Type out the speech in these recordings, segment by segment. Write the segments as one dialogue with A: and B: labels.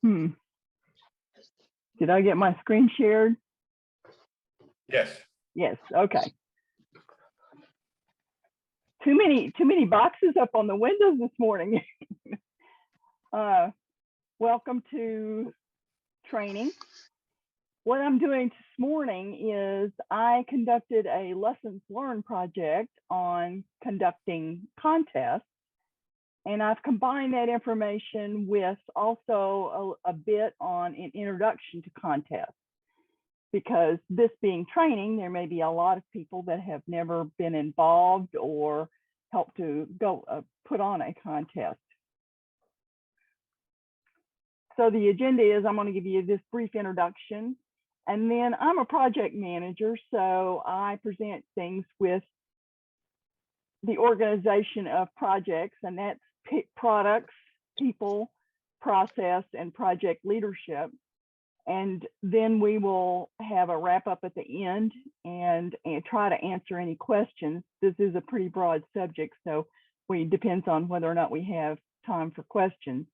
A: Did I get my screen shared?
B: Yes.
A: Yes, okay. Too many boxes up on the windows this morning. Welcome to training. What I'm doing this morning is I conducted a lessons learned project on conducting contests, and I've combined that information with also a bit on an introduction to contests. Because this being training, there may be a lot of people that have never been involved or helped to go put on a contest. So the agenda is I'm going to give you this brief introduction, and then I'm a project manager, so I present things with the organization of projects, and that's products, people, process, and project leadership. And then we will have a wrap up at the end and try to answer any questions. This is a pretty broad subject, so it depends on whether or not we have time for questions.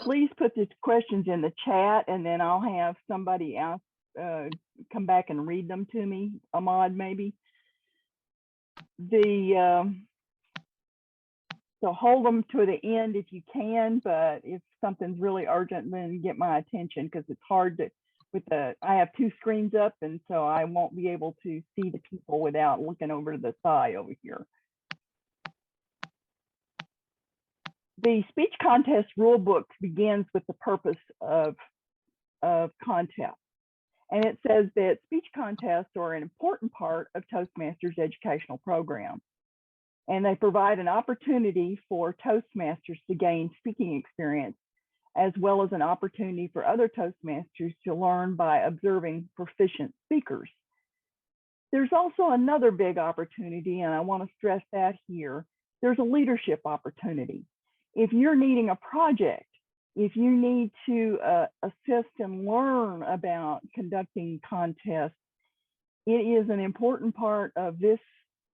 A: Please put the questions in the chat, and then I'll have somebody else come back and read them to me, Ahmad maybe. So hold them to the end if you can, but if something's really urgent, then get my attention, because it's hard to, I have two screens up, and so I won't be able to see the people without looking over to the side over here. The speech contest rule book begins with the purpose of contest. And it says that speech contests are an important part of Toastmasters educational program. And they provide an opportunity for Toastmasters to gain speaking experience, as well as an opportunity for other Toastmasters to learn by observing proficient speakers. There's also another big opportunity, and I want to stress that here. There's a leadership opportunity. If you're needing a project, if you need to assist and learn about conducting contests, it is an important part of this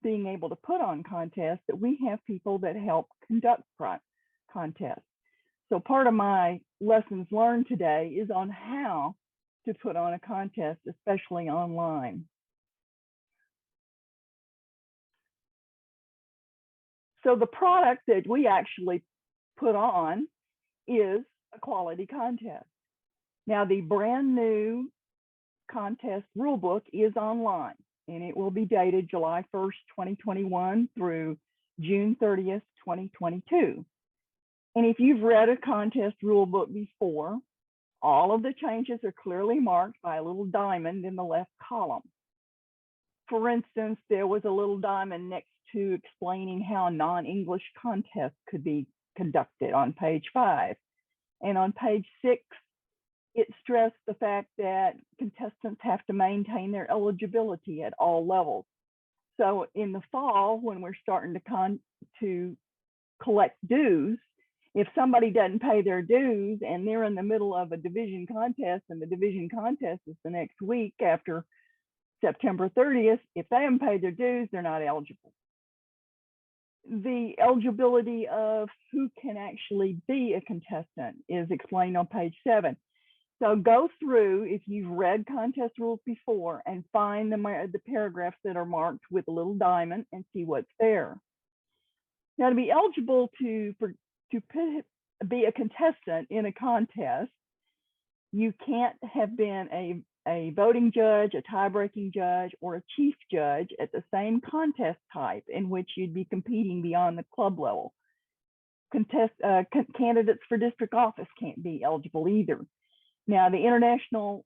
A: being able to put on contests that we have people that help conduct contests. So part of my lessons learned today is on how to put on a contest, especially online. So the product that we actually put on is a quality contest. Now, the brand new contest rulebook is online, and it will be dated July 1st, 2021 through June 30th, 2022. And if you've read a contest rulebook before, all of the changes are clearly marked by a little diamond in the left column. For instance, there was a little diamond next to explaining how a non-English contest could be conducted on page 5. And on page 6, it stressed the fact that contestants have to maintain their eligibility at all levels. So in the fall, when we're starting to collect dues, if somebody doesn't pay their dues and they're in the middle of a division contest, and the division contest is the next week after September 30th, if they haven't paid their dues, they're not eligible. The eligibility of who can actually be a contestant is explained on page 7. So go through, if you've read contest rules before, and find the paragraphs that are marked with a little diamond and see what's there. Now, to be eligible to be a contestant in a contest, you can't have been a voting judge, a tie-breaking judge, or a chief judge at the same contest type in which you'd be competing beyond the club level. Candidates for district office can't be eligible either. Now, the International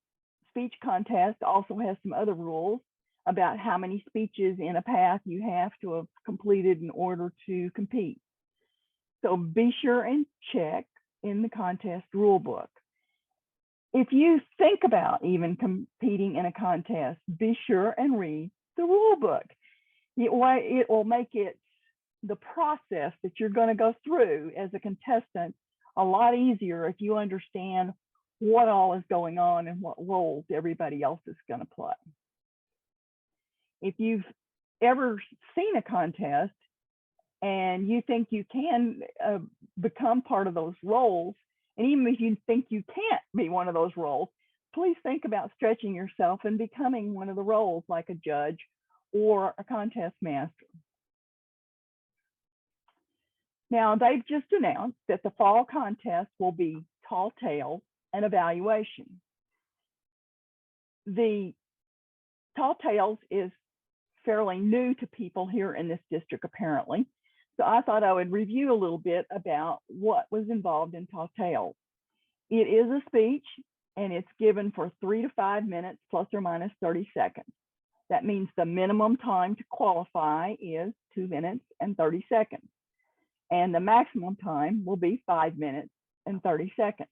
A: Speech Contest also has some other rules about how many speeches in a path you have to have completed in order to compete. So be sure and check in the contest rule book. If you think about even competing in a contest, be sure and read the rule book. It will make it the process that you're going to go through as a contestant a lot easier if you understand what all is going on and what roles everybody else is going to play. If you've ever seen a contest and you think you can become part of those roles, And even if you think you can't be one of those roles, please think about stretching yourself and becoming one of the roles, like a judge or a contest master. Now, they've just announced that the fall contest will be tall tales and evaluation. The tall tales is fairly new to people here in this district, apparently. So I thought I would review a little bit about what was involved in tall tales. It is a speech, and it's given for 3 to 5 minutes, plus or minus 30 seconds. That means the minimum time to qualify is 2 minutes and 30 seconds. And the maximum time will be 5 minutes and 30 seconds.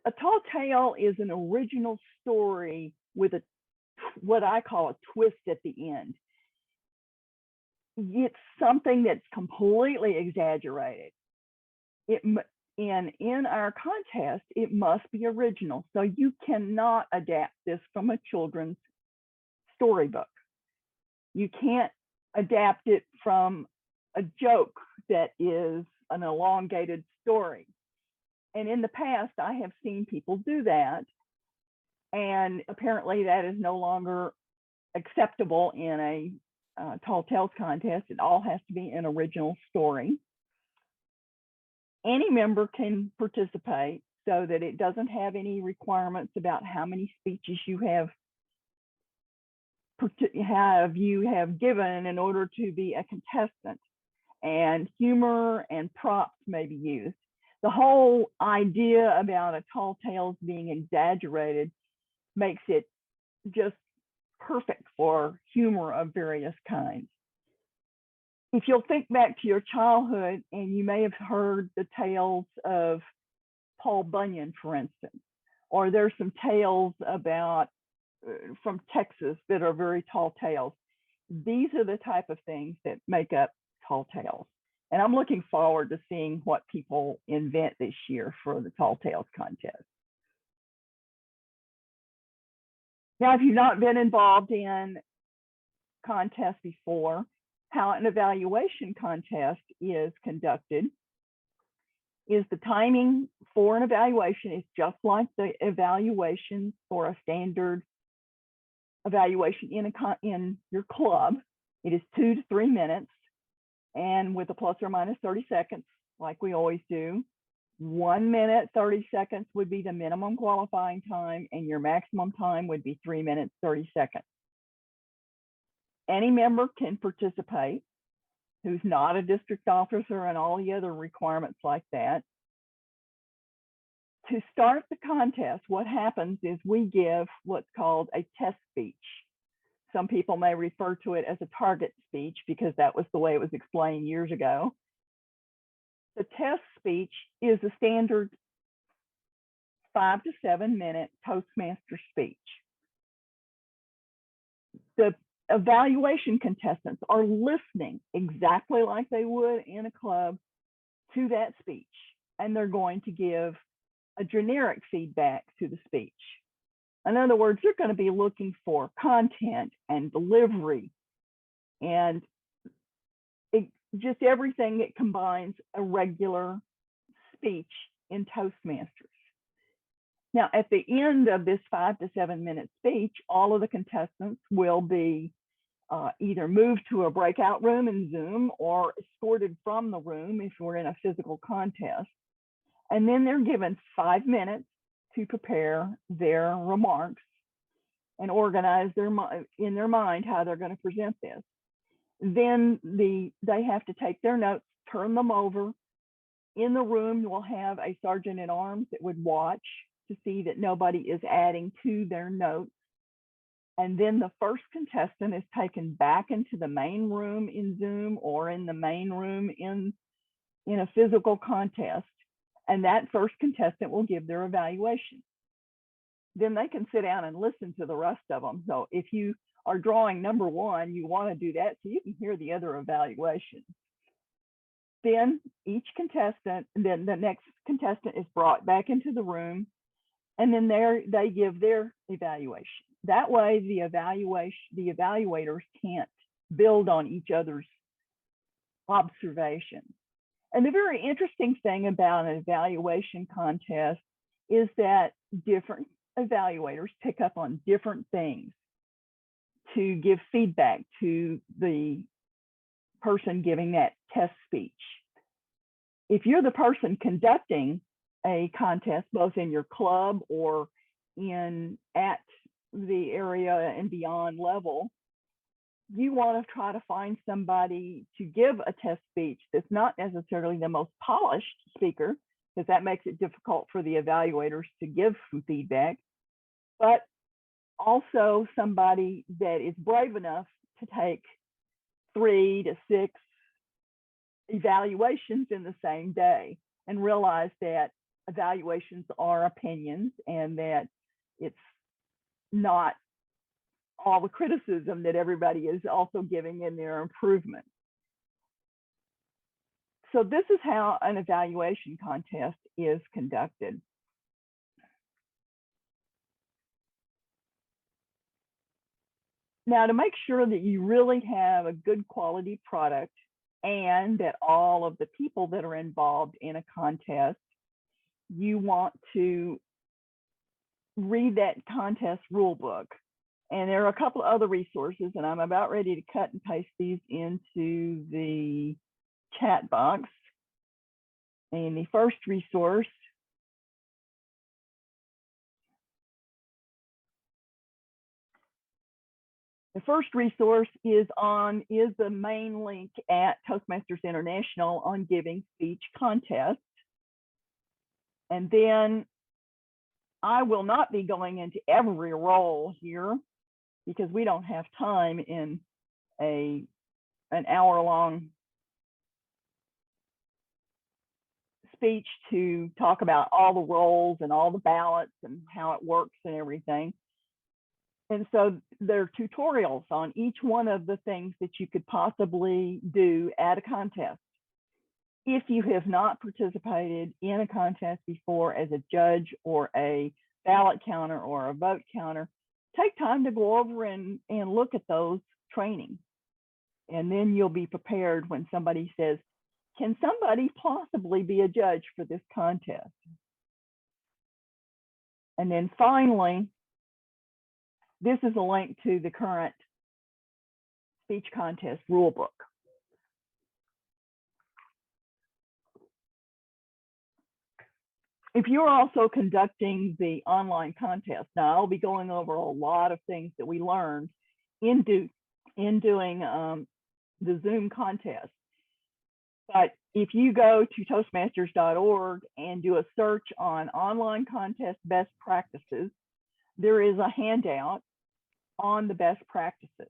A: A tall tale is an original story with what I call a twist at the end. It's something that's completely exaggerated. In our contest, it must be original. So you cannot adapt this from a children's storybook. You can't adapt it from a joke that is an elongated story. And in the past, I have seen people do that. And apparently that is no longer acceptable in a tall tales contest. It all has to be an original story. Any member can participate, so that it doesn't have any requirements about how many speeches you have given in order to be a contestant. And humor and props may be used. The whole idea about a tall tales being exaggerated makes it just perfect for humor of various kinds. If you'll think back to your childhood, and you may have heard the tales of Paul Bunyan, for instance, or there's some tales about from Texas that are very tall tales. These are the type of things that make up tall tales. And I'm looking forward to seeing what people invent this year for the tall tales contest. Now, if you've not been involved in contests before, how an evaluation contest is conducted is the timing for an evaluation is just like the evaluation for a standard evaluation in your club. It is 2 to 3 minutes, and with a plus or minus 30 seconds, like we always do. 1 minute, 30 seconds would be the minimum qualifying time, and your maximum time would be 3 minutes, 30 seconds. Any member can participate who's not a district officer and all the other requirements like that. To start the contest, what happens is we give what's called a test speech. Some people may refer to it as a target speech because that was the way it was explained years ago. The test speech is a standard 5 to 7 minute Toastmaster speech. The evaluation contestants are listening exactly like they would in a club to that speech, and they're going to give a generic feedback to the speech. In other words, you're going to be looking for content and delivery and just everything that combines a regular speech in Toastmasters. Now, at the end of this 5 to 7 minute speech, all of the contestants will be either moved to a breakout room in Zoom or escorted from the room if we're in a physical contest. And then they're given 5 minutes to prepare their remarks and organize in their mind how they're going to present this. Then they have to take their notes, turn them over. In the room, you'll have a sergeant at arms that would watch to see that nobody is adding to their notes. And then the first contestant is taken back into the main room in Zoom or in the main room in a physical contest. And that first contestant will give their evaluation. Then they can sit down and listen to the rest of them. So if you are drawing number one, you want to do that so you can hear the other evaluation. Then each contestant, then the next contestant is brought back into the room, and then they give their evaluation. That way, the evaluators can't build on each other's observations. And the very interesting thing about an evaluation contest is that different evaluators pick up on different things to give feedback to the person giving that test speech. If you're the person conducting a contest, both in your club or at the area and beyond level, you want to try to find somebody to give a test speech that's not necessarily the most polished speaker, because that makes it difficult for the evaluators to give some feedback, but also somebody that is brave enough to take 3 to 6 evaluations in the same day and realize that evaluations are opinions and that it's not all the criticism that everybody is also giving in their improvement. So this is how an evaluation contest is conducted. Now, to make sure that you really have a good quality product and that all of the people that are involved in a contest, you want to read that contest rule book. And there are a couple of other resources, and I'm about ready to cut and paste these into the chat box. And the first resource is the main link at Toastmasters International on giving speech contests. And then I will not be going into every role here because we don't have time in an hour-long speech to talk about all the roles and all the ballots and how it works and everything. And so there are tutorials on each one of the things that you could possibly do at a contest. If you have not participated in a contest before as a judge or a ballot counter or a vote counter, take time to go over and look at those trainings. And then you'll be prepared when somebody says, can somebody possibly be a judge for this contest? And then finally, this is a link to the current speech contest rulebook. If you're also conducting the online contest, now I'll be going over a lot of things that we learned in doing the Zoom contest. But if you go to Toastmasters.org and do a search on online contest best practices, there is a handout on the best practices.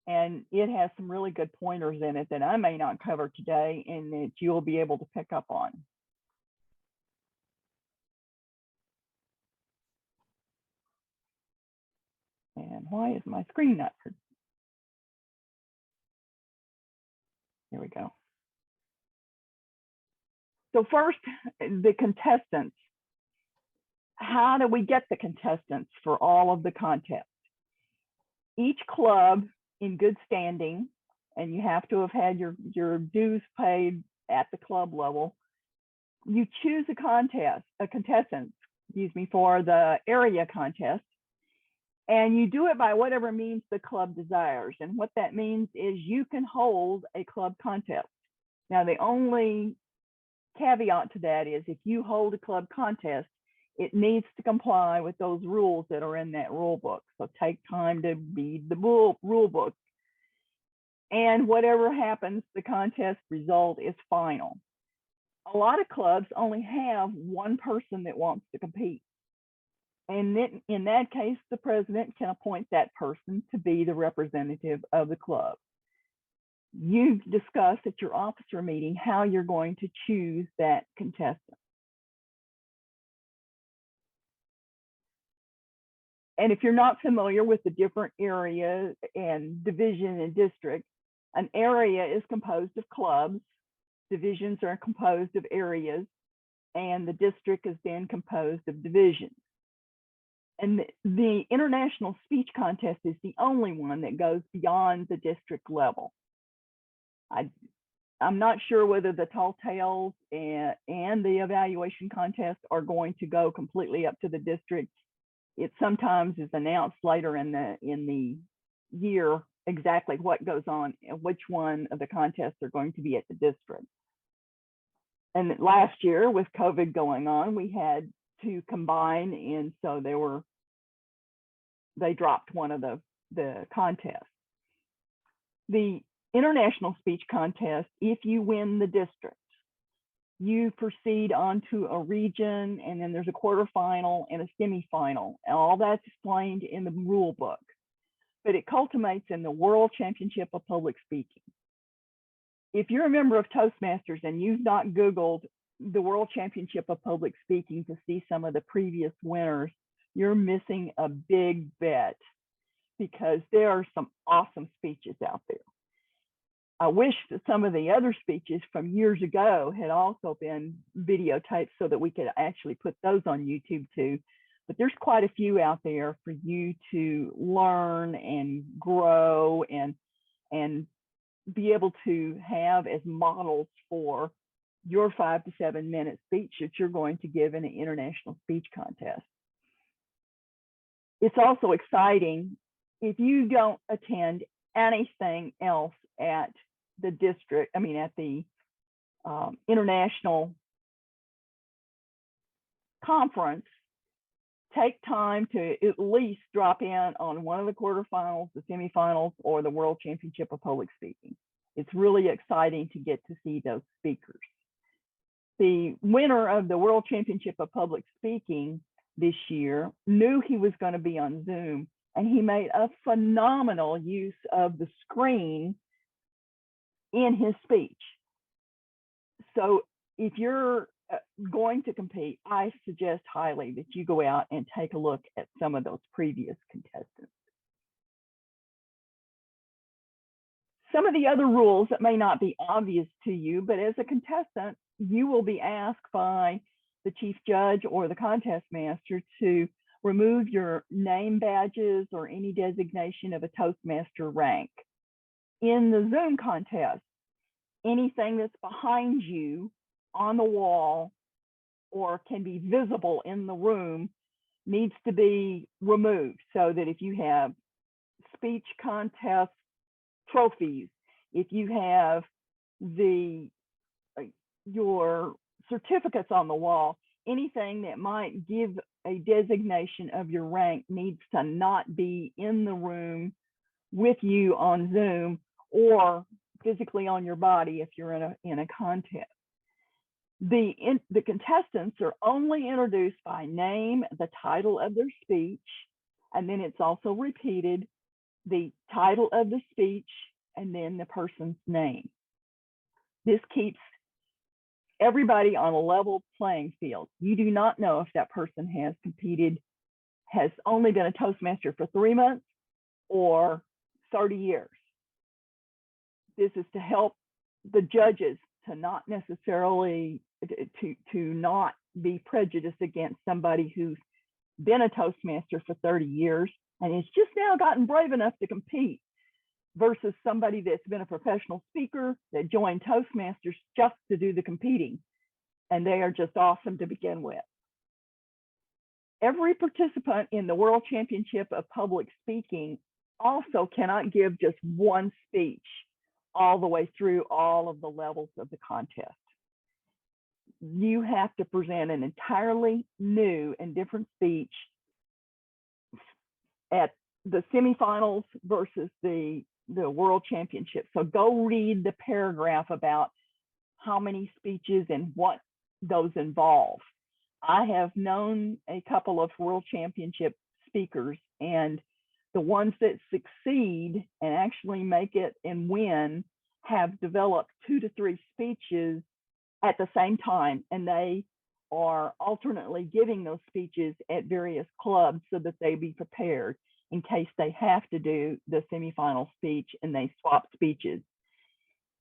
A: And it has some really good pointers in it that I may not cover today and that you'll be able to pick up on. And why is my screen not? Here we go. So first, the contestants. How do we get the contestants for all of the contests? Each club in good standing, and you have to have had your dues paid at the club level, you choose a contestant, for the area contest, and you do it by whatever means the club desires. And what that means is you can hold a club contest. Now, the only caveat to that is if you hold a club contest, it needs to comply with those rules that are in that rule book. So take time to read the rule book. And whatever happens, the contest result is final. A lot of clubs only have one person that wants to compete. And in that case, the president can appoint that person to be the representative of the club. You discuss at your officer meeting how you're going to choose that contestant. And if you're not familiar with the different areas and division and district, an area is composed of clubs, divisions are composed of areas, and the district is then composed of divisions. And the international speech contest is the only one that goes beyond the district level. I'm not sure whether the tall tales and the evaluation contest are going to go completely up to the district. It sometimes is announced later in the year exactly what goes on and which one of the contests are going to be at the district. And last year, with COVID going on, we had to combine, and so they dropped one of the contests. The international speech contest, if you win the district, you proceed on to a region, and then there's a quarterfinal and a semifinal. And all that's explained in the rule book, but it culminates in the World Championship of Public Speaking. If you're a member of Toastmasters and you've not Googled the World Championship of Public Speaking to see some of the previous winners, you're missing a big bet, because there are some awesome speeches out there. I wish that some of the other speeches from years ago had also been videotaped so that we could actually put those on YouTube too. But there's quite a few out there for you to learn and grow and be able to have as models for your 5 to 7 minute speech that you're going to give in an international speech contest. It's also exciting if you don't attend anything else at the district, at the international conference, take time to at least drop in on one of the quarterfinals, the semifinals, or the World Championship of Public Speaking. It's really exciting to get to see those speakers. The winner of the World Championship of Public Speaking this year knew he was going to be on Zoom, and he made a phenomenal use of the screen in his speech. So if you're going to compete, I suggest highly that you go out and take a look at some of those previous contestants. Some of the other rules that may not be obvious to you, but as a contestant, you will be asked by the chief judge or the contest master to remove your name badges or any designation of a Toastmaster rank. In the Zoom contest, anything that's behind you on the wall or can be visible in the room needs to be removed, so that if you have speech contest trophies, if you have your certificates on the wall, anything that might give a designation of your rank needs to not be in the room with you on Zoom or physically on your body if you're in a contest. The contestants are only introduced by name, the title of their speech, and then it's also repeated, the title of the speech, and then the person's name. This keeps everybody on a level playing field. You do not know if that person has only been a Toastmaster for 3 months or 30 years. This is to help the judges to not necessarily to not be prejudiced against somebody who's been a Toastmaster for 30 years and has just now gotten brave enough to compete, versus somebody that's been a professional speaker that joined Toastmasters just to do the competing, and they are just awesome to begin with. Every participant in the World Championship of Public Speaking also cannot give just one speech all the way through all of the levels of the contest. You have to present an entirely new and different speech at the semifinals versus the World Championship. So go read the paragraph about how many speeches and what those involve. I have known a couple of World Championship speakers, and the ones that succeed and actually make it and win have developed 2 to 3 speeches at the same time, and they are alternately giving those speeches at various clubs so that they be prepared in case they have to do the semifinal speech and they swap speeches.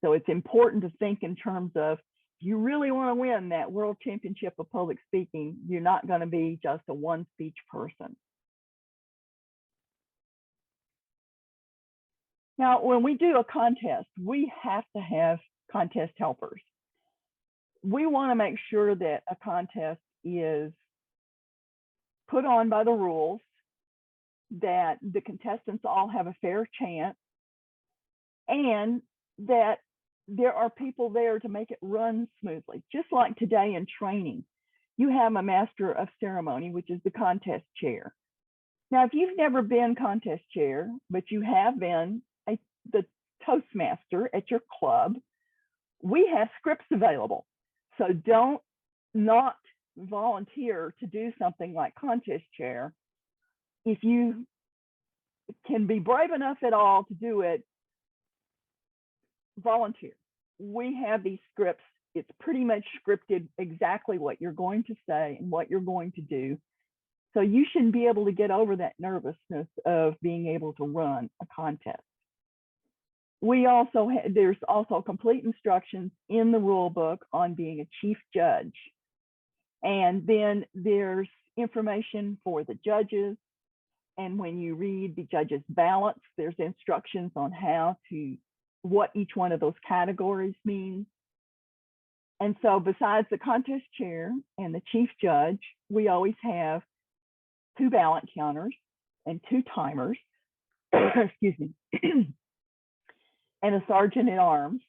A: So it's important to think in terms of, if you really want to win that World Championship of Public Speaking, you're not going to be just a one speech person. Now, when we do a contest, we have to have contest helpers. We want to make sure that a contest is put on by the rules, that the contestants all have a fair chance, and that there are people there to make it run smoothly. Just like today in training, you have a master of ceremony, which is the contest chair. Now, if you've never been contest chair, but you have been the Toastmaster at your club, we have scripts available. So don't not volunteer to do something like contest chair. If you can be brave enough at all to do it, volunteer. We have these scripts. It's pretty much scripted exactly what you're going to say and what you're going to do. So you should be able to get over that nervousness of being able to run a contest. There's also complete instructions in the rule book on being a chief judge. And then there's information for the judges. And when you read the judges' ballots, there's instructions on what each one of those categories means. And so besides the contest chair and the chief judge, we always have 2 ballot counters and 2 timers, excuse me, and a sergeant at arms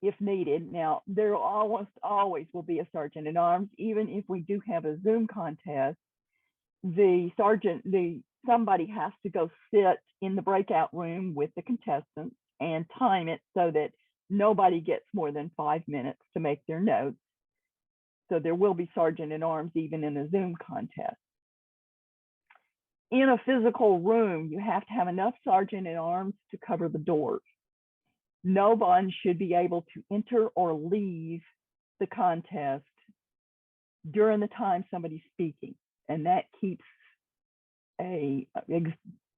A: if needed. Now, there almost always will be a sergeant at arms, even if we do have a Zoom contest. Somebody has to go sit in the breakout room with the contestants and time it so that nobody gets more than 5 minutes to make their notes. So there will be sergeant at arms even in a Zoom contest. In a physical room, you have to have enough sergeant at arms to cover the doors. No one should be able to enter or leave the contest during the time somebody's speaking, and that keeps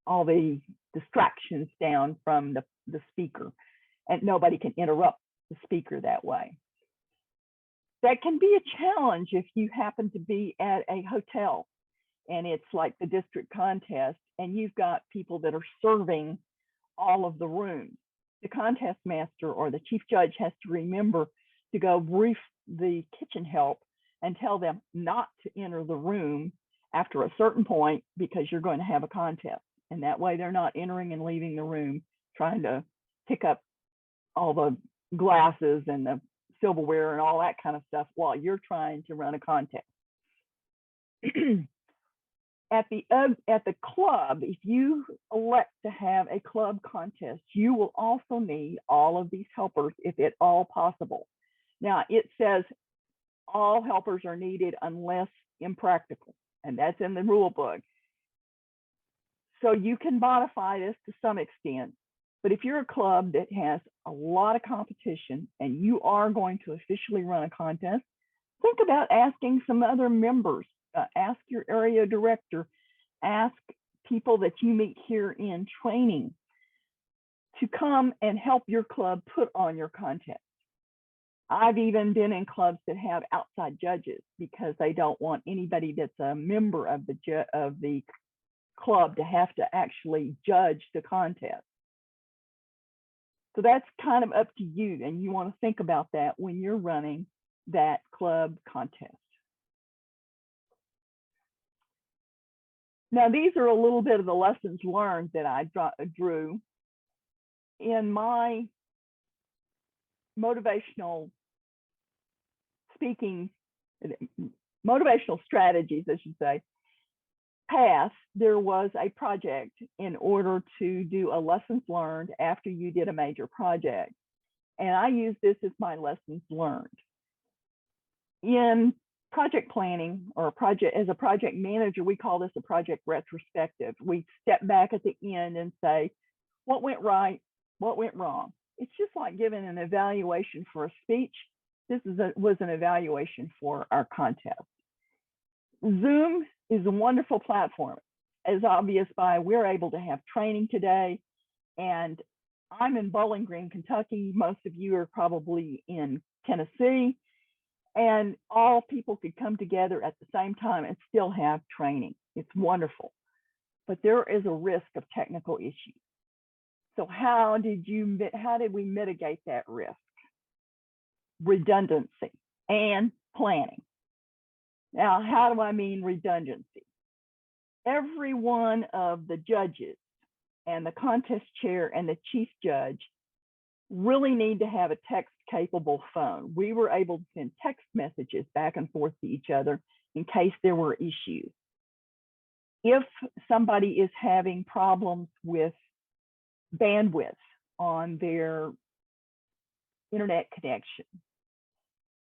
A: all the distractions down from the speaker, and nobody can interrupt the speaker that way. That can be a challenge if you happen to be at a hotel and it's like the district contest and you've got people that are serving all of the rooms. The contest master or the chief judge has to remember to go brief the kitchen help and tell them not to enter the room after a certain point because you're going to have a contest. And that way they're not entering and leaving the room trying to pick up all the glasses and the silverware and all that kind of stuff while you're trying to run a contest. At the club, if you elect to have a club contest, you will also need all of these helpers if at all possible. Now, it says all helpers are needed unless impractical, and that's in the rule book. So you can modify this to some extent, but if you're a club that has a lot of competition and you are going to officially run a contest, think about asking some other members. Ask your area director, ask people that you meet here in training to come and help your club put on your contest. I've even been in clubs that have outside judges because they don't want anybody that's a member of the club to have to actually judge the contest. So that's kind of up to you, and you want to think about that when you're running that club contest. Now, these are a little bit of the lessons learned that I drew in my motivational speaking, motivational strategies, I should say, path. There was a project in order to do a lessons learned after you did a major project. And I use this as my lessons learned. In project planning or as a project manager, we call this a project retrospective. We step back at the end and say, what went right, what went wrong? It's just like giving an evaluation for a speech. This was an evaluation for our contest. Zoom is a wonderful platform. As obvious by we're able to have training today, and I'm in Bowling Green, Kentucky. Most of you are probably in Tennessee. And all people could come together at the same time and still have training. It's wonderful. But there is a risk of technical issues. So how did we mitigate that risk? redundancy and planning. Now, how do I mean redundancy? Every one of the judges and the contest chair and the chief judge really need to have a text-capable phone. We were able to send text messages back and forth to each other in case there were issues. If somebody is having problems with bandwidth on their internet connection,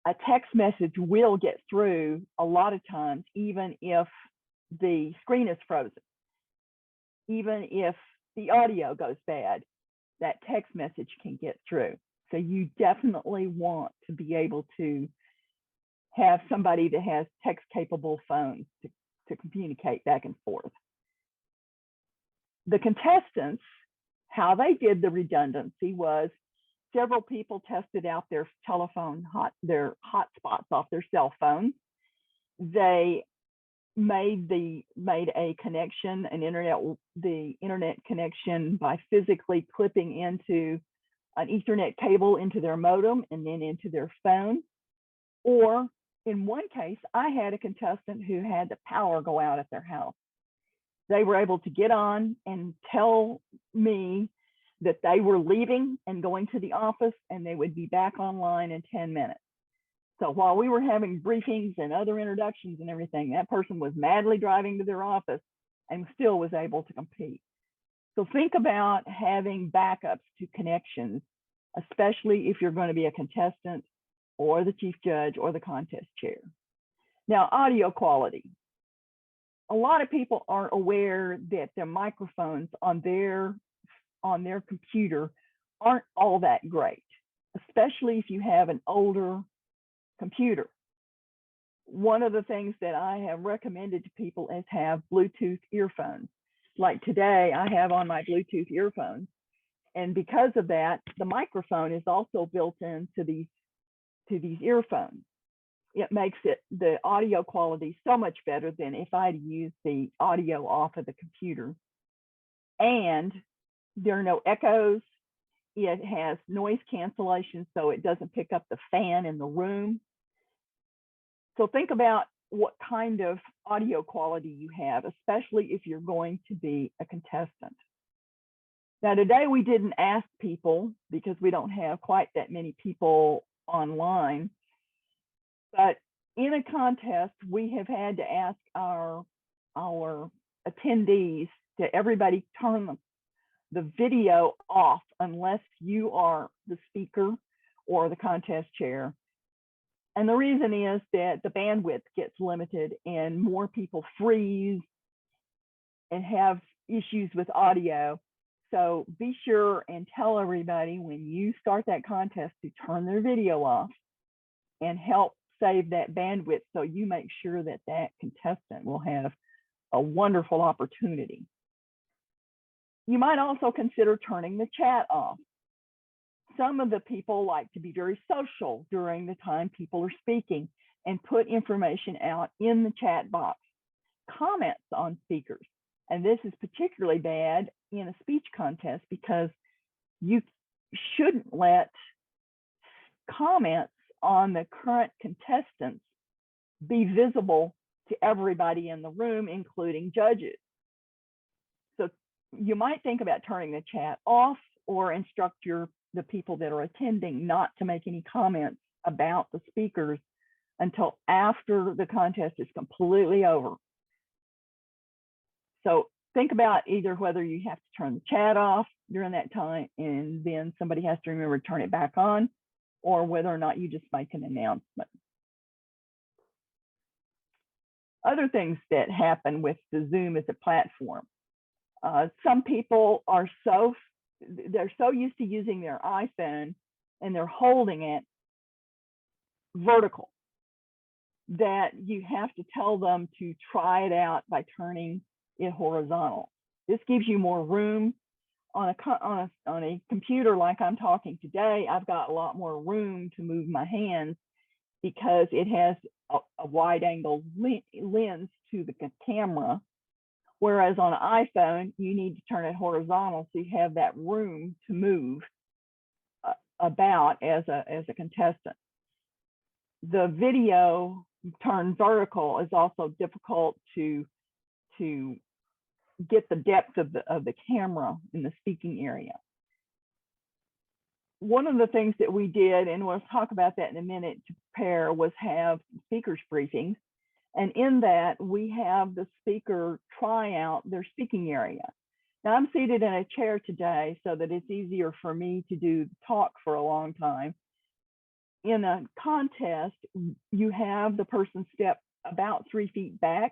A: a text message will get through a lot of times, even if the screen is frozen. Even if the audio goes bad, that text message can get through. So you definitely want to be able to have somebody that has text-capable phones to communicate back and forth. The contestants, how they did the redundancy was several people tested out their telephone, their hotspots off their cell phones. They made a connection, the internet connection by physically clipping into an Ethernet cable into their modem and then into their phone. Or in one case, I had a contestant who had the power go out at their house. They were able to get on and tell me that they were leaving and going to the office and they would be back online in 10 minutes. So while we were having briefings and other introductions and everything, that person was madly driving to their office and still was able to compete. So think about having backups to connections, especially if you're going to be a contestant or the chief judge or the contest chair. Now, audio quality. A lot of people aren't aware that their microphones on their computer aren't all that great, especially if you have an older computer. One of the things that I have recommended to people is have Bluetooth earphones. Like today, I have on my Bluetooth earphones, and because of that, the microphone is also built into these earphones. It makes the audio quality so much better than if I'd used the audio off of the computer. And there are no echoes. It has noise cancellation, so it doesn't pick up the fan in the room. So think about what kind of audio quality you have, especially if you're going to be a contestant. Now, today we didn't ask people because we don't have quite that many people online, but in a contest, we have had to ask our attendees to everybody turn the video off unless you are the speaker or the contest chair. And the reason is that the bandwidth gets limited and more people freeze and have issues with audio. So be sure and tell everybody when you start that contest to turn their video off and help save that bandwidth so you make sure that that contestant will have a wonderful opportunity. You might also consider turning the chat off. Some of the people like to be very social during the time people are speaking and put information out in the chat box, comments on speakers. And this is particularly bad in a speech contest because you shouldn't let comments on the current contestants be visible to everybody in the room, including judges. So you might think about turning the chat off or instruct the people that are attending not to make any comments about the speakers until after the contest is completely over. So think about either whether you have to turn the chat off during that time and then somebody has to remember to turn it back on, or whether or not you just make an announcement. Other things that happen with the Zoom as a platform. Some people are they're so used to using their iPhone and they're holding it vertical that you have to tell them to try it out by turning it horizontal. This gives you more room. On a computer like I'm talking today, I've got a lot more room to move my hands because it has a wide angle lens to the camera. Whereas on an iPhone, you need to turn it horizontal so you have that room to move about as a contestant. the video turned vertical is also difficult to get the depth of the camera in the speaking area. One of the things that we did, and we'll talk about that in a minute, to prepare was have speakers briefings. And in that, we have the speaker try out their speaking area. Now, I'm seated in a chair today so that it's easier for me to do talk for a long time. In a contest, you have the person step about 3 feet back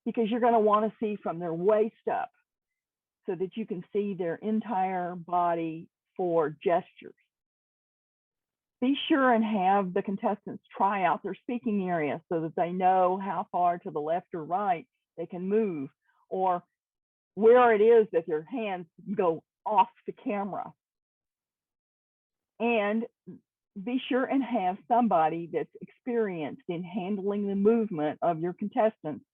A: because you're going to want to see from their waist up so that you can see their entire body for gestures. Be sure and have the contestants try out their speaking area so that they know how far to the left or right they can move, or where it is that their hands go off the camera. And be sure and have somebody that's experienced in handling the movement of your contestants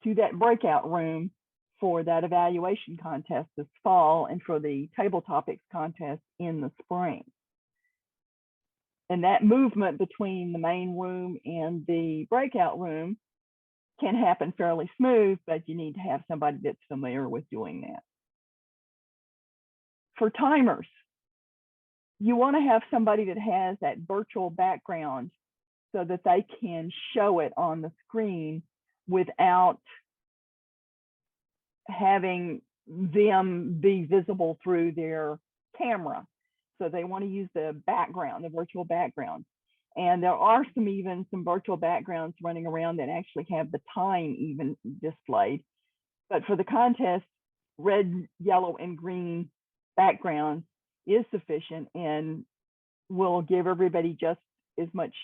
A: to that breakout room for that evaluation contest this fall and for the table topics contest in the spring. And that movement between the main room and the breakout room can happen fairly smooth, but you need to have somebody that's familiar with doing that. For timers, you want to have somebody that has that virtual background so that they can show it on the screen without having them be visible through their camera. So they want to use the background, the virtual background. And there are even some virtual backgrounds running around that actually have the time even displayed. But for the contest, red, yellow, and green background is sufficient and will give everybody just as much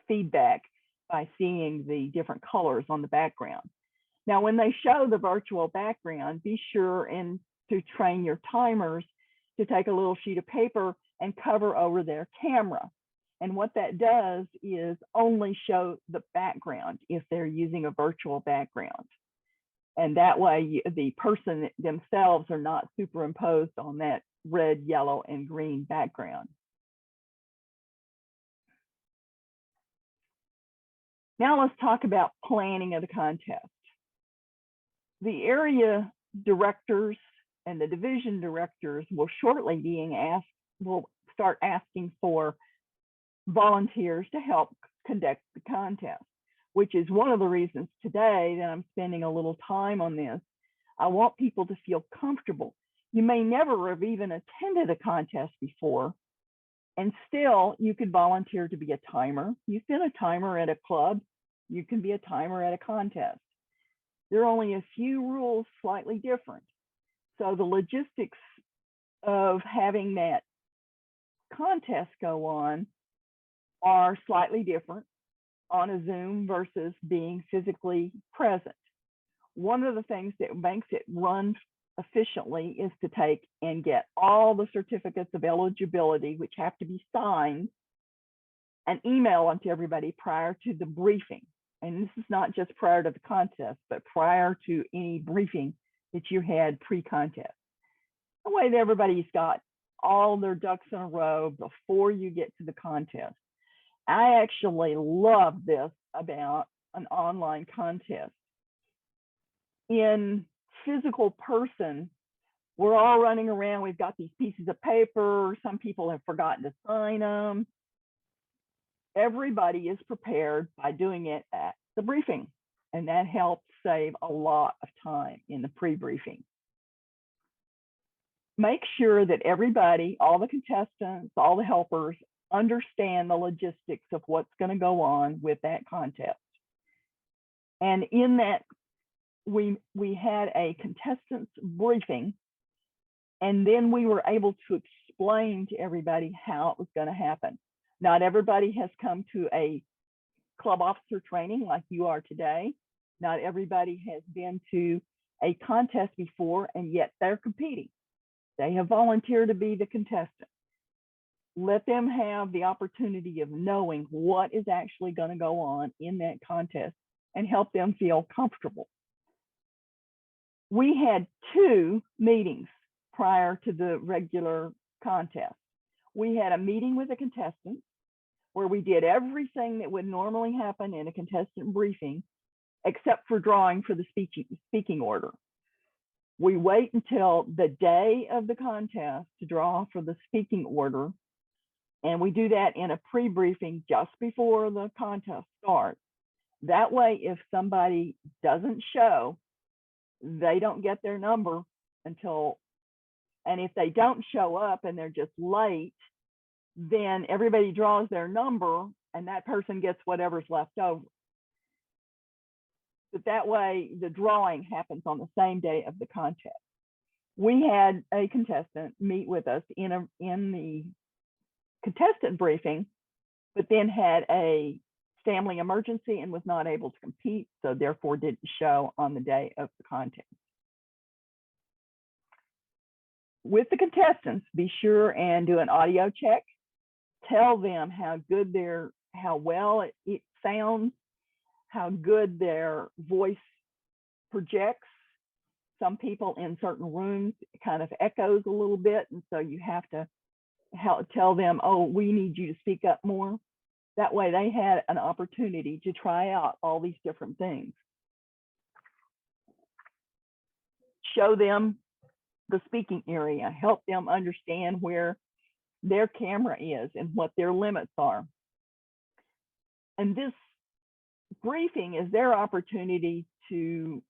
A: feedback by seeing the different colors on the background. Now, when they show the virtual background, be sure and to train your timers to take a little sheet of paper and cover over their camera. And what that does is only show the background if they're using a virtual background. And that way the person themselves are not superimposed on that red, yellow, and green background. Now let's talk about planning of the contest. The area directors and the division directors will shortly will start asking for volunteers to help conduct the contest, which is one of the reasons today that I'm spending a little time on this. I want people to feel comfortable. You may never have even attended a contest before, and still you could volunteer to be a timer. You've been a timer at a club, you can be a timer at a contest. There are only a few rules slightly different. So the logistics of having that contest go on are slightly different on a Zoom versus being physically present. One of the things that makes it run efficiently is to take and get all the certificates of eligibility, which have to be signed, and email them to everybody prior to the briefing. And this is not just prior to the contest, but prior to any briefing that you had pre-contest. The way that everybody's got all their ducks in a row before you get to the contest. I actually love this about an online contest. In physical person, we're all running around. We've got these pieces of paper. Some people have forgotten to sign them. Everybody is prepared by doing it at the briefing, and that helps save a lot of time in the pre-briefing. Make sure that everybody, all the contestants, all the helpers, understand the logistics of what's going to go on with that contest. And in that, we had a contestants briefing, and then we were able to explain to everybody how it was going to happen. Not everybody has come to a club officer training like you are today. Not everybody has been to a contest before, and yet they're competing. They have volunteered to be the contestant. Let them have the opportunity of knowing what is actually going to go on in that contest and help them feel comfortable. We had 2 meetings prior to the regular contest. We had a meeting with the contestants where we did everything that would normally happen in a contestant briefing, except for drawing for the speaking order. We wait until the day of the contest to draw for the speaking order. And we do that in a pre-briefing just before the contest starts. That way, if somebody doesn't show, they don't get their number until, and if they don't show up and they're just late, then everybody draws their number and that person gets whatever's left over. But that way, the drawing happens on the same day of the contest. We had a contestant meet with us in the contestant briefing, but then had a family emergency and was not able to compete, so therefore didn't show on the day of the contest. With the contestants, be sure and do an audio check. Tell them how good how well it sounds, how good their voice projects. Some people in certain rooms kind of echoes a little bit, and so you have to tell them, oh, we need you to speak up more. That way they had an opportunity to try out all these different things. Show them the speaking area, help them understand where their camera is and what their limits are. And this briefing is their opportunity to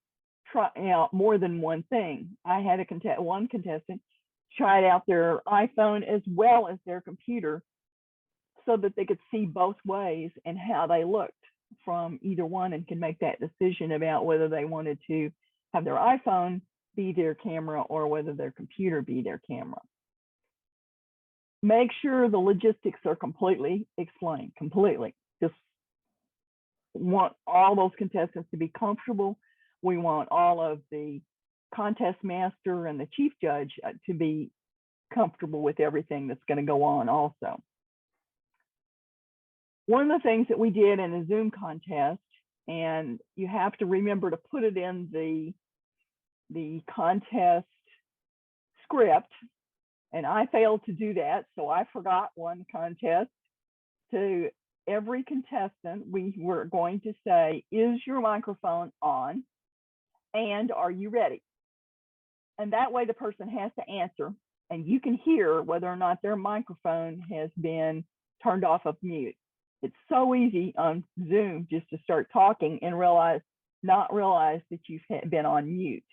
A: try out more than one thing. I had one contestant tried out their iPhone as well as their computer so that they could see both ways and how they looked from either one and can make that decision about whether they wanted to have their iPhone be their camera or whether their computer be their camera. Make sure the logistics are completely explained, Just want all those contestants to be comfortable. We want all of the contest master and the chief judge to be comfortable with everything that's going to go on also. One of the things that we did in a Zoom contest, and you have to remember to put it in the contest script, and I failed to do that, so I forgot one contest. To every contestant, we were going to say, is your microphone on? And are you ready? And that way the person has to answer, and you can hear whether or not their microphone has been turned off of mute. It's so easy on Zoom just to start talking and not realize that you've been on mute.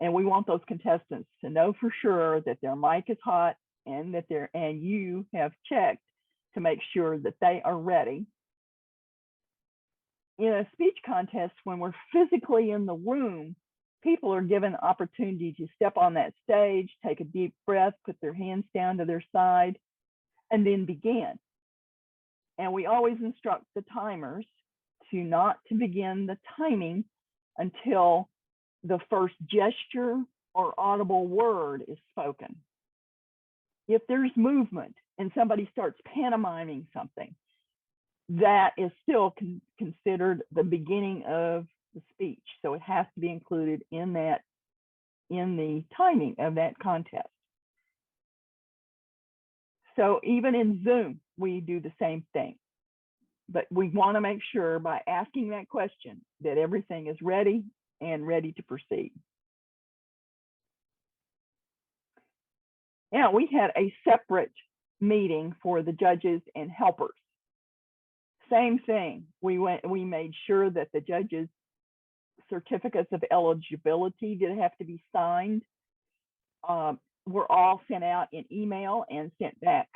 A: And we want those contestants to know for sure that their mic is hot and that you have checked to make sure that they are ready. In a speech contest, when we're physically in the room, people are given opportunity to step on that stage, take a deep breath, put their hands down to their side, and then begin. And we always instruct the timers not to begin the timing until the first gesture or audible word is spoken. If there's movement and somebody starts pantomiming something, that is still considered the beginning of the speech. So it has to be included in the timing of that contest. So even in Zoom, we do the same thing. But we want to make sure by asking that question that everything is ready and ready to proceed. Now, we had a separate meeting for the judges and helpers. Same thing. We made sure that the judges' certificates of eligibility that have to be signed were all sent out in email and sent back.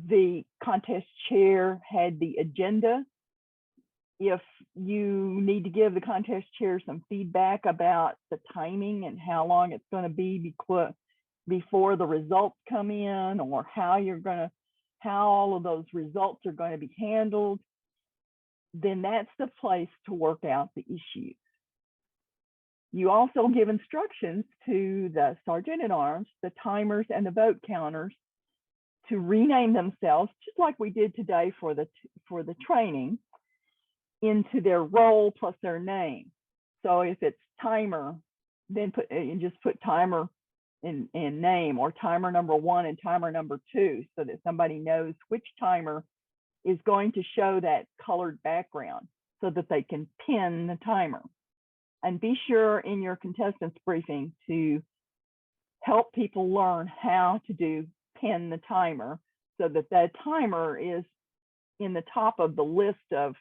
A: The contest chair had the agenda. If you need to give the contest chair some feedback about the timing and how long it's going to be before the results come in, or how all of those results are going to be handled, then that's the place to work out the issues. You also give instructions to the sergeant at arms, the timers, and the vote counters to rename themselves, just like we did today for the training, into their role plus their name. So if it's timer, then just put timer in name, or timer number 1 and timer number 2, so that somebody knows which timer is going to show that colored background so that they can pin the timer. And be sure in your contestants briefing to help people learn how to pin the timer, so that that timer is in the top of the list of,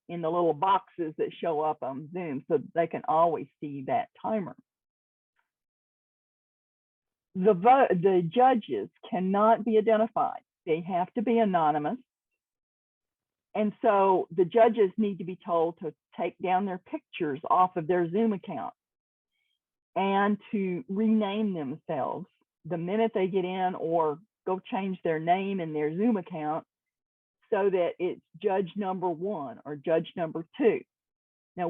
A: in the little boxes that show up on Zoom, so that they can always see that timer. The judges cannot be identified. They have to be anonymous. And so the judges need to be told to take down their pictures off of their Zoom account and to rename themselves the minute they get in, or go change their name in their Zoom account so that it's judge number 1 or judge number 2. Now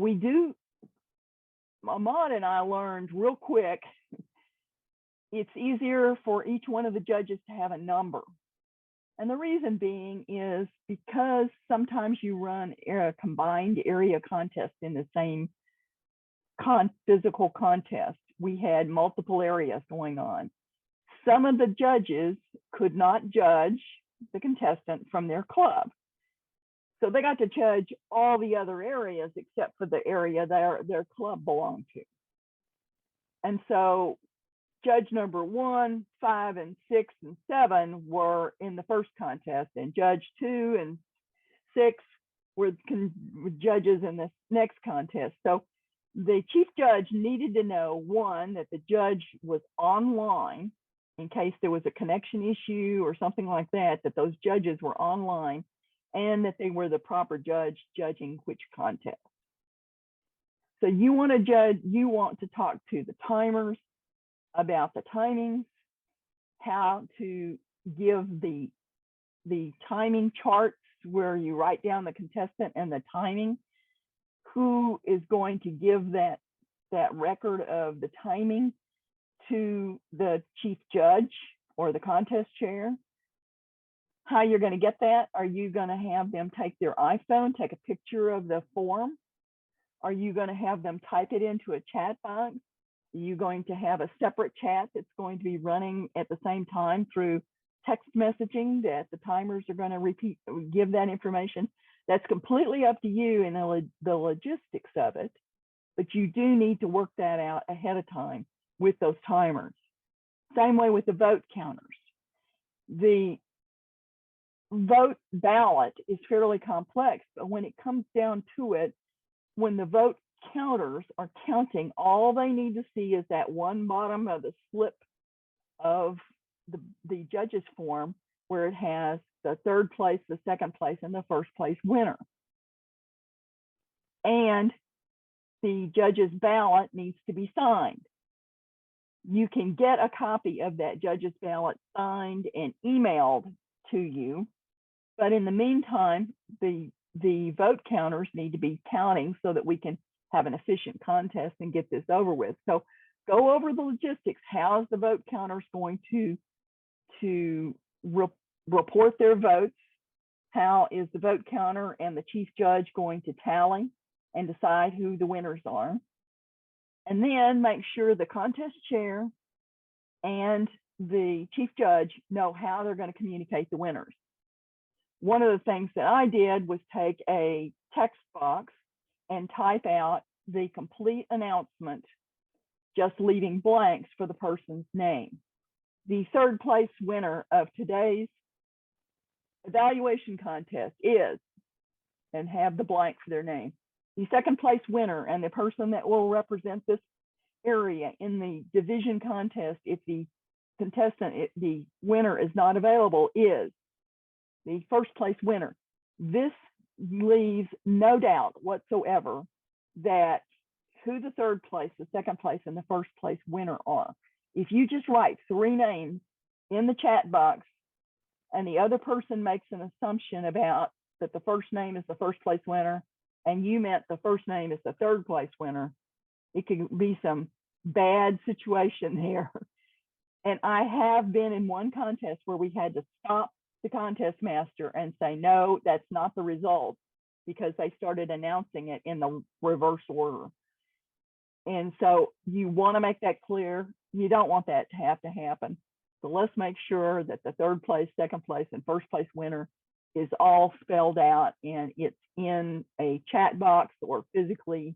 A: Ahmad and I learned real quick, it's easier for each one of the judges to have a number. And the reason being is because sometimes you run a combined area contest in the same physical contest. We had multiple areas going on. Some of the judges could not judge the contestant from their club. So they got to judge all the other areas except for the area their club belonged to. And so judge number 1, 5, and 6, and 7 were in the first contest, and judge 2 and 6 were judges in the next contest. So the chief judge needed to know, 1, that the judge was online in case there was a connection issue or something like that, that those judges were online, and that they were the proper judge judging which contest. So you want to talk to the timers about the timings, how to give the timing charts where you write down the contestant and the timing, who is going to give that record of the timing to the chief judge or the contest chair. How you're going to get that? Are you going to have them take their iPhone, take a picture of the form? Are you going to have them type it into a chat box? Are you going to have a separate chat that's going to be running at the same time through text messaging that the timers are going to give that information? That's completely up to you in the logistics of it, but you do need to work that out ahead of time with those timers. Same way with the vote counters. The vote ballot is fairly complex, but when it comes down to it, when the vote counters are counting, all they need to see is that one bottom of the slip of the judge's form where it has the third place, the second place, and the first place winner. And the judge's ballot needs to be signed. You can get a copy of that judge's ballot signed and emailed to you, but in the meantime, the vote counters need to be counting so that we can have an efficient contest and get this over with. So go over the logistics. How is the vote counters going to report their votes? How is the vote counter and the chief judge going to tally and decide who the winners are? And then make sure the contest chair and the chief judge know how they're going to communicate the winners. One of the things that I did was take a text box and type out the complete announcement, just leaving blanks for the person's name. The third place winner of today's evaluation contest is, and have the blank for their name. The second place winner and the person that will represent this area in the division contest, if the contestant, the winner is not available, is the first place winner. This leaves no doubt whatsoever that who the third place, the second place, and the first place winner are. If you just write 3 names in the chat box and the other person makes an assumption about that the first name is the first place winner and you meant the first name is the third place winner, it could be some bad situation there. And I have been in one contest where we had to stop the contest master and say, no, that's not the result, because they started announcing it in the reverse order. And so you want to make that clear You don't want that to happen. So let's make sure that the third place, second place, and first place winner is all spelled out, and it's in a chat box or physically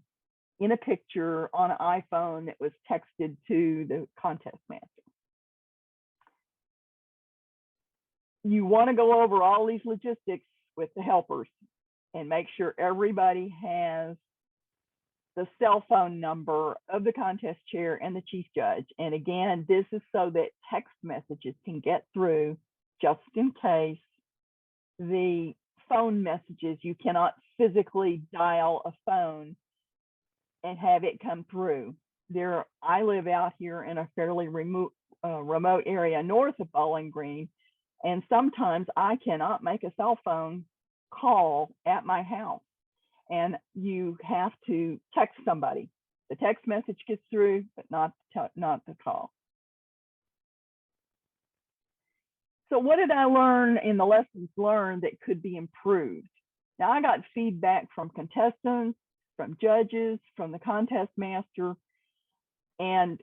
A: in a picture on an iPhone that was texted to the contest master. You want to go over all these logistics with the helpers and make sure everybody has the cell phone number of the contest chair and the chief judge. And again, this is so that text messages can get through, just in case the phone messages, you cannot physically dial a phone and have it come through. I live out here in a fairly remote area north of Bowling Green, and sometimes I cannot make a cell phone call at my house, and you have to text somebody. The text message gets through, but not the call. So what did I learn in the lessons learned that could be improved? Now, I got feedback from contestants, from judges, from the contest master, and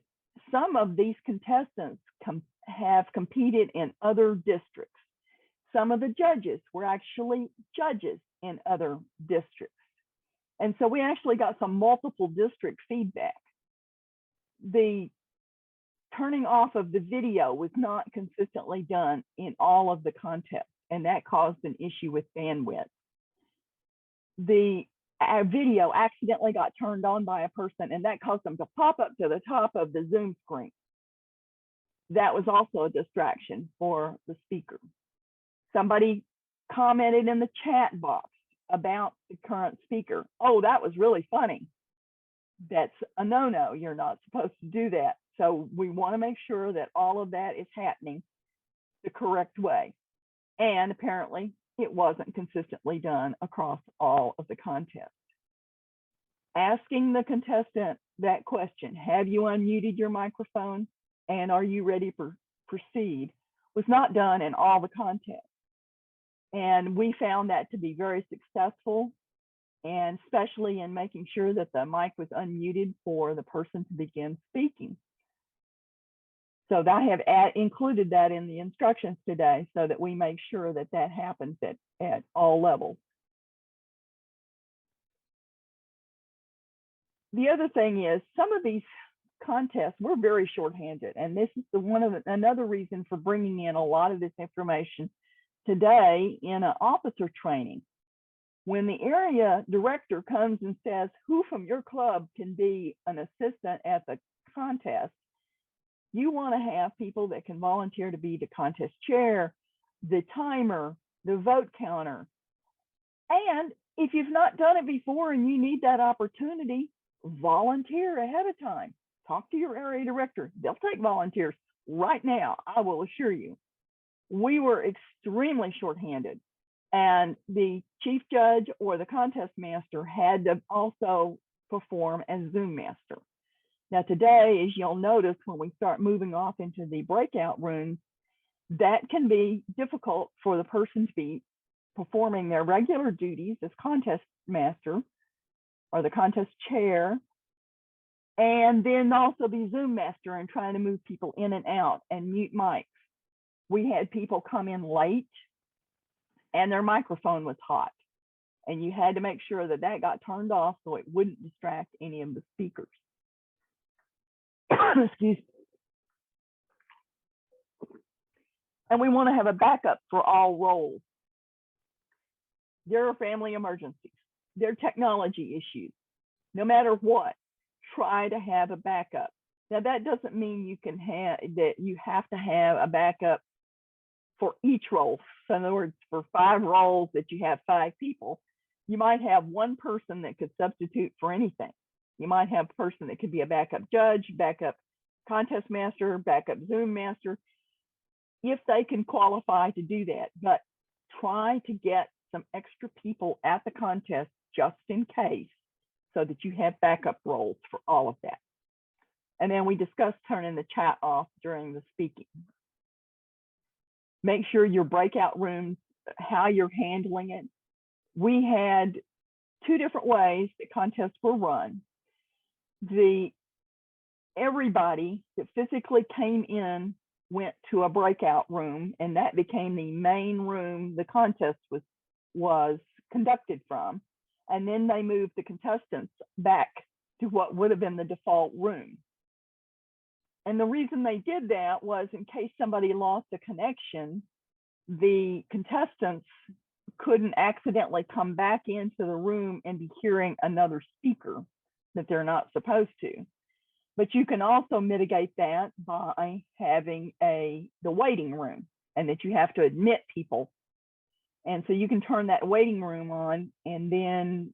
A: some of these contestants have competed in other districts. Some of the judges were actually judges in other districts. And so we actually got some multiple district feedback. The turning off of the video was not consistently done in all of the contests, and that caused an issue with bandwidth. The video accidentally got turned on by a person, and that caused them to pop up to the top of the Zoom screen. That was also a distraction for the speaker. Somebody commented in the chat box about the current speaker. Oh, that was really funny. That's a no-no. You're not supposed to do that. So we want to make sure that all of that is happening the correct way. And apparently it wasn't consistently done across all of the contests. Asking the contestant that question, have you unmuted your microphone and are you ready to proceed, was not done in all the contests. And we found that to be very successful, and especially in making sure that the mic was unmuted for the person to begin speaking. So I have included that in the instructions today so that we make sure that that happens at all levels. The other thing is, some of these contests, we're very shorthanded, and this is another reason for bringing in a lot of this information today in an officer training. When the area director comes and says, who from your club can be an assistant at the contest, you want to have people that can volunteer to be the contest chair, the timer, the vote counter. And if you've not done it before and you need that opportunity, volunteer ahead of time. Talk to your area director. They'll take volunteers right now, I will assure you. We were extremely shorthanded, and the chief judge or the contest master had to also perform as Zoom master. Now today, as you'll notice, when we start moving off into the breakout rooms, that can be difficult for the person to be performing their regular duties as contest master or the contest chair, and then also be Zoom master and trying to move people in and out and mute mics. We had people come in late and their microphone was hot, and you had to make sure that that got turned off so it wouldn't distract any of the speakers. Excuse me. And we want to have a backup for all roles. There are family emergencies. There are technology issues. No matter what, try to have a backup. Now that doesn't mean you have to have a backup for each role. So in other words, for 5 roles that you have 5 people, you might have one person that could substitute for anything. You might have a person that could be a backup judge, backup contest master, backup Zoom master, if they can qualify to do that. But try to get some extra people at the contest just in case, so that you have backup roles for all of that. And then we discussed turning the chat off during the speaking. Make sure your breakout rooms, how you're handling it. We had 2 different ways that contests were run. The everybody that physically came in went to a breakout room, and that became the main room the contest was conducted from. And then they moved the contestants back to what would have been the default room. And the reason they did that was in case somebody lost a connection, the contestants couldn't accidentally come back into the room and be hearing another speaker that they're not supposed to. But you can also mitigate that by having the waiting room, and that you have to admit people. And so you can turn that waiting room on, and then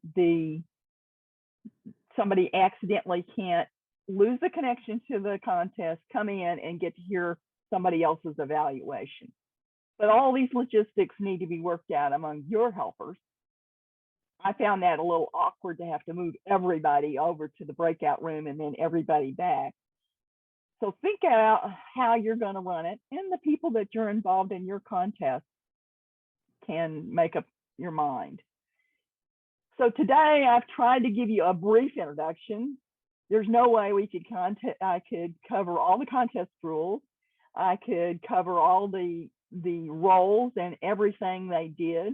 A: somebody accidentally can't lose the connection to the contest, come in and get to hear somebody else's evaluation. But all these logistics need to be worked out among your helpers. I found that a little awkward to have to move everybody over to the breakout room and then everybody back. So think out how you're going to run it, and the people that you're involved in your contest can make up your mind. So today I've tried to give you a brief introduction. There's no way I could cover all the contest rules. I could cover all the roles and everything they did,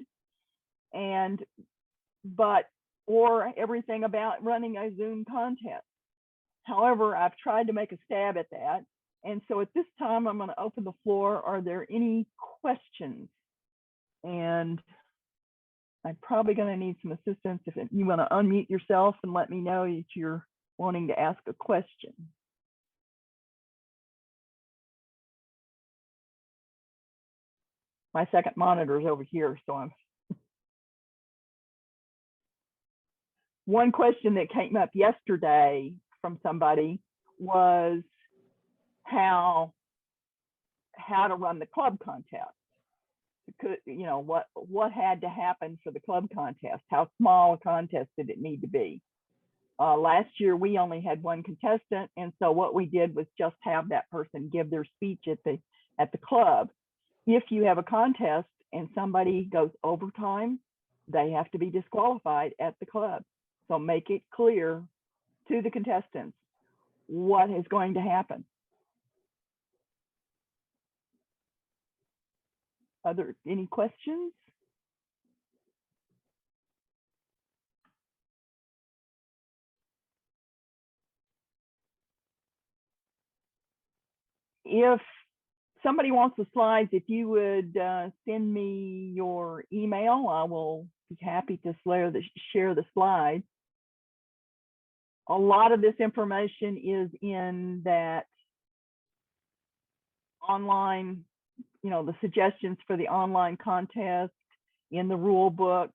A: or everything about running a Zoom contest. However, I've tried to make a stab at that. And so at this time, I'm going to open the floor. Are there any questions? And I'm probably going to need some assistance if you want to unmute yourself and let me know that you're wanting to ask a question. My second monitor is over here, so I'm. One question that came up yesterday from somebody was how to run the club contest. What had to happen for the club contest? How small a contest did it need to be? Last year we only had one contestant, and so what we did was just have that person give their speech at the club. If you have a contest and somebody goes overtime, they have to be disqualified at the club. So make it clear to the contestants what is going to happen. Any questions? If somebody wants the slides, if you would send me your email, I will be happy to share the slides. A lot of this information is in that online, the suggestions for the online contest, in the rule book.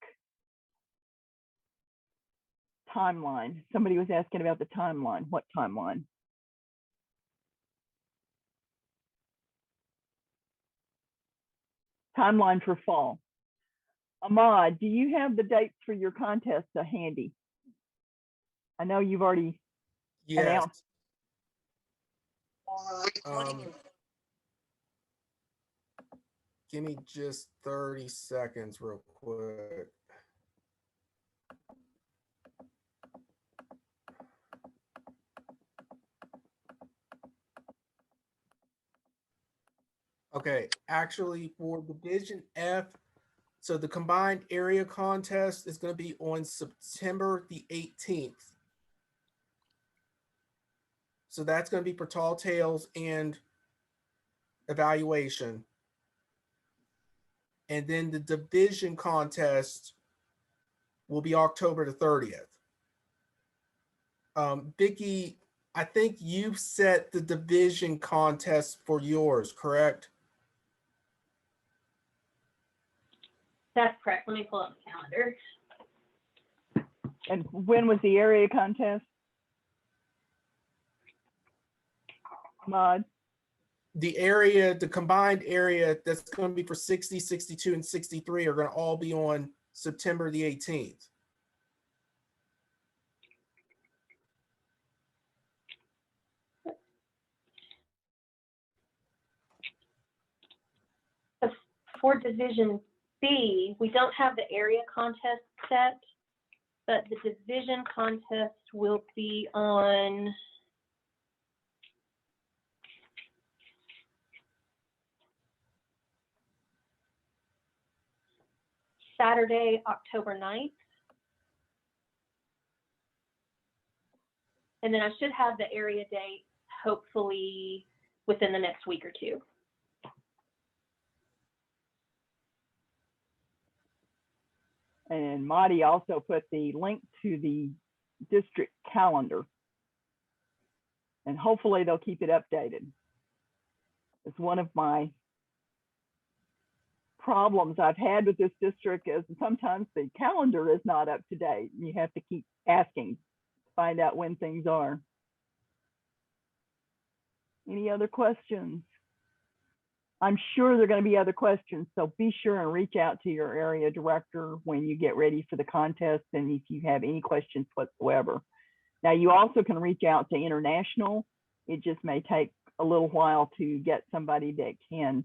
A: Timeline. Somebody was asking about the timeline. What timeline? Timeline for fall. Ahmad, do you have the dates for your contest handy? I know you've already announced.
C: Give me just 30 seconds real quick. Okay, actually for Division F, so the combined area contest is going to be on September the 18th. So that's going to be for tall tales and evaluation. And then the division contest will be October the 30th. Vicki, I think you've set the division contest for yours, correct?
D: That's correct. Let me pull up the calendar.
A: And when was the area contest? Ahmad?
C: The combined area that's going to be for 60, 62, and 63 are going to all be on September the 18th.
D: For Division B, we don't have the area contest set, but the division contest will be on Saturday, October 9th. And then I should have the area date hopefully within the next week or two.
A: And Marty also put the link to the district calendar. And hopefully they'll keep it updated. It's one of my problems I've had with this district is sometimes the calendar is not up to date. You have to keep asking to find out when things are. Any other questions? I'm sure there are going to be other questions, so be sure and reach out to your area director when you get ready for the contest and if you have any questions whatsoever. Now, you also can reach out to International. It just may take a little while to get somebody that can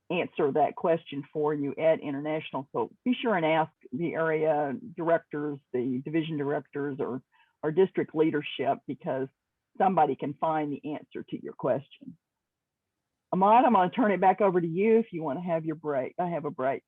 A: answer that question for you at International. So be sure and ask the area directors, the division directors, or district leadership, because somebody can find the answer to your question. Ahmad, I'm going to turn it back over to you if you want to have your break. I have a break.